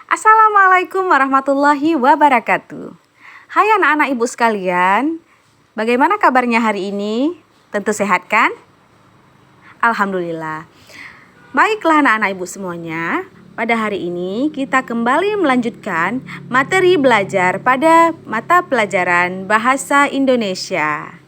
Assalamualaikum warahmatullahi wabarakatuh. Hai anak-anak ibu sekalian, bagaimana kabarnya hari ini? Tentu sehat kan? Alhamdulillah. Baiklah anak-anak ibu semuanya, pada hari ini kita kembali melanjutkan materi belajar pada mata pelajaran Bahasa Indonesia.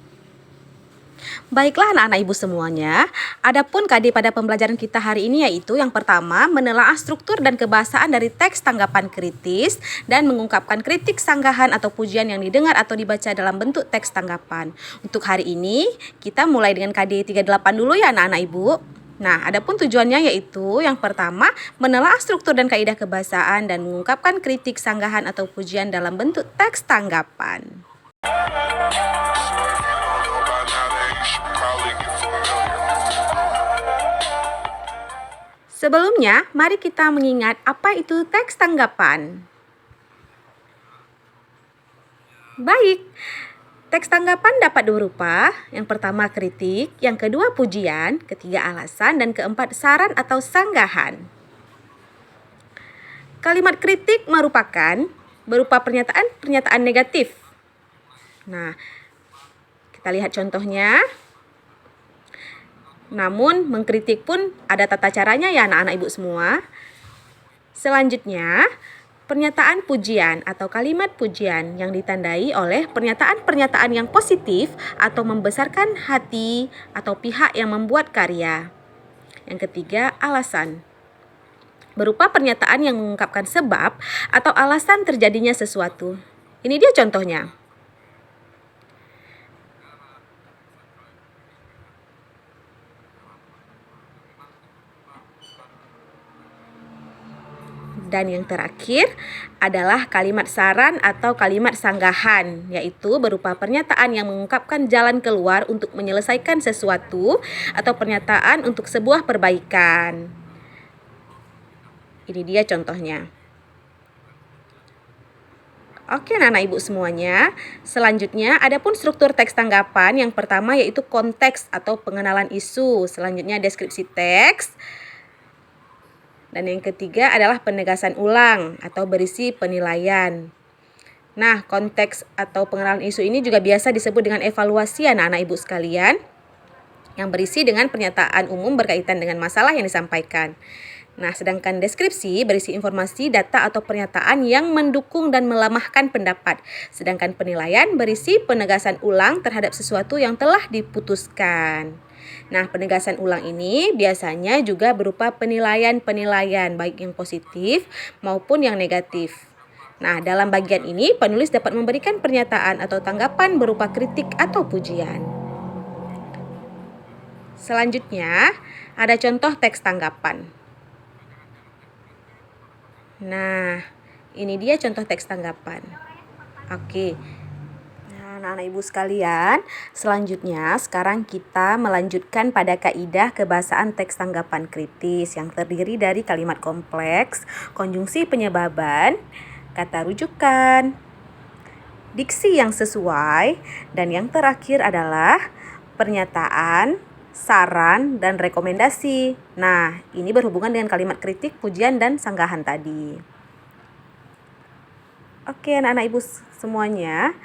Baiklah anak-anak ibu semuanya, adapun KD pada pembelajaran kita hari ini yaitu yang pertama, menelaah struktur dan kebahasaan dari teks tanggapan kritis dan mengungkapkan kritik, sanggahan atau pujian yang didengar atau dibaca dalam bentuk teks tanggapan. Untuk hari ini, kita mulai dengan KD 38 dulu ya anak-anak ibu. Nah, adapun tujuannya yaitu yang pertama, menelaah struktur dan kaidah kebahasaan dan mengungkapkan kritik, sanggahan atau pujian dalam bentuk teks tanggapan. Sebelumnya, mari kita mengingat apa itu teks tanggapan. Baik, teks tanggapan dapat berupa yang pertama kritik, yang kedua pujian, ketiga alasan, dan keempat saran atau sanggahan. Kalimat kritik merupakan berupa pernyataan negatif. Nah, kita lihat contohnya. Namun, mengkritik pun ada tata caranya ya anak-anak ibu semua. Selanjutnya, pernyataan pujian atau kalimat pujian yang ditandai oleh pernyataan-pernyataan yang positif atau membesarkan hati atau pihak yang membuat karya. Yang ketiga, alasan. Berupa pernyataan yang mengungkapkan sebab atau alasan terjadinya sesuatu. Ini dia contohnya. Dan yang terakhir adalah kalimat saran atau kalimat sanggahan, yaitu berupa pernyataan yang mengungkapkan jalan keluar untuk menyelesaikan sesuatu atau pernyataan untuk sebuah perbaikan. Ini dia contohnya. Oke anak-anak ibu semuanya, selanjutnya adapun struktur teks tanggapan yang pertama yaitu konteks atau pengenalan isu, selanjutnya deskripsi teks. Dan yang ketiga adalah penegasan ulang atau berisi penilaian. Nah, konteks atau pengenalan isu ini juga biasa disebut dengan evaluasi anak-anak ibu sekalian, yang berisi dengan pernyataan umum berkaitan dengan masalah yang disampaikan. Nah, sedangkan deskripsi berisi informasi, data atau pernyataan yang mendukung dan melemahkan pendapat. Sedangkan penilaian berisi penegasan ulang terhadap sesuatu yang telah diputuskan. Nah, penegasan ulang ini biasanya juga berupa penilaian-penilaian baik yang positif maupun yang negatif. Nah, dalam bagian ini penulis dapat memberikan pernyataan atau tanggapan berupa kritik atau pujian. Selanjutnya, ada contoh teks tanggapan. Nah, ini dia contoh teks tanggapan. Oke. Anak-anak ibu sekalian, selanjutnya sekarang kita melanjutkan pada kaidah kebahasaan teks tanggapan kritis yang terdiri dari kalimat kompleks, konjungsi penyebaban, kata rujukan, diksi yang sesuai, dan yang terakhir adalah pernyataan, saran, dan rekomendasi. Nah, ini berhubungan dengan kalimat kritik, pujian, dan sanggahan tadi. Oke anak-anak ibu semuanya.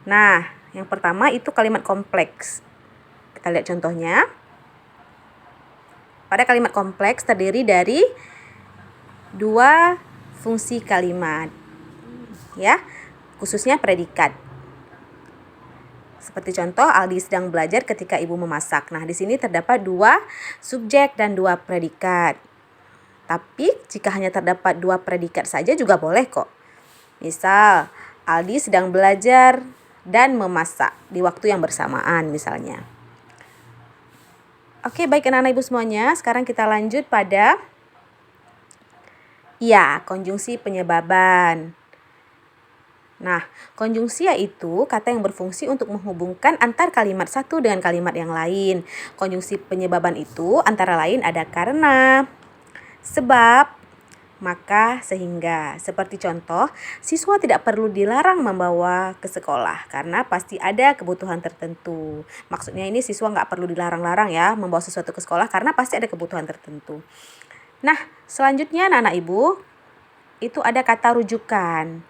Nah, yang pertama itu kalimat kompleks. Kita lihat contohnya. Pada kalimat kompleks terdiri dari dua fungsi kalimat. Ya, khususnya predikat. Seperti contoh, Aldi sedang belajar ketika ibu memasak. Nah, di sini terdapat dua subjek dan dua predikat. Tapi, jika hanya terdapat dua predikat saja juga boleh kok. Misal, Aldi sedang belajar dan memasak di waktu yang bersamaan misalnya. Oke, baik anak-anak ibu semuanya, sekarang kita lanjut pada konjungsi penyebaban. Nah, konjungsi yaitu kata yang berfungsi untuk menghubungkan antar kalimat satu dengan kalimat yang lain. Konjungsi penyebaban itu antara lain ada karena, sebab, maka, sehingga. Seperti contoh, siswa tidak perlu dilarang membawa ke sekolah karena pasti ada kebutuhan tertentu. Maksudnya ini siswa nggak perlu dilarang-larang ya membawa sesuatu ke sekolah karena pasti ada kebutuhan tertentu. Nah, selanjutnya anak-anak ibu, itu ada kata rujukan.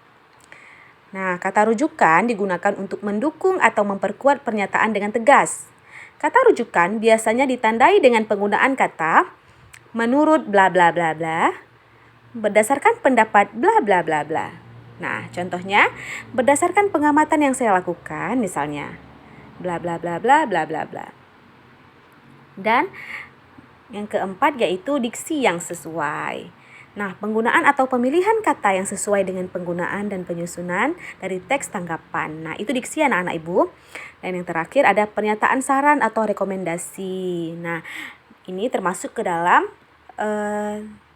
Nah, kata rujukan digunakan untuk mendukung atau memperkuat pernyataan dengan tegas. Kata rujukan biasanya ditandai dengan penggunaan kata menurut bla bla bla bla, berdasarkan pendapat bla bla bla bla. Nah, contohnya berdasarkan pengamatan yang saya lakukan, misalnya bla bla bla bla bla bla bla. Dan yang keempat yaitu diksi yang sesuai. Nah, penggunaan atau pemilihan kata yang sesuai dengan penggunaan dan penyusunan dari teks tanggapan. Nah, itu diksi anak-anak Ibu. Dan yang terakhir ada pernyataan saran atau rekomendasi. Nah, ini termasuk ke dalam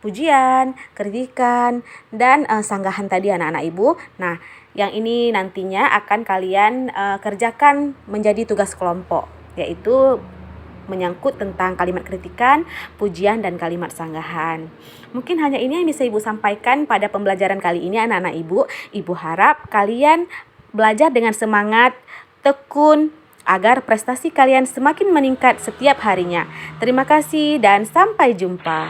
pujian, kritikan, dan sanggahan tadi anak-anak Ibu. Nah, yang ini nantinya akan kalian kerjakan menjadi tugas kelompok, yaitu menyangkut tentang kalimat kritikan, pujian, dan kalimat sanggahan. Mungkin hanya ini yang bisa Ibu sampaikan pada pembelajaran kali ini anak-anak Ibu. Ibu harap kalian belajar dengan semangat, tekun, agar prestasi kalian semakin meningkat setiap harinya. Terima kasih dan sampai jumpa.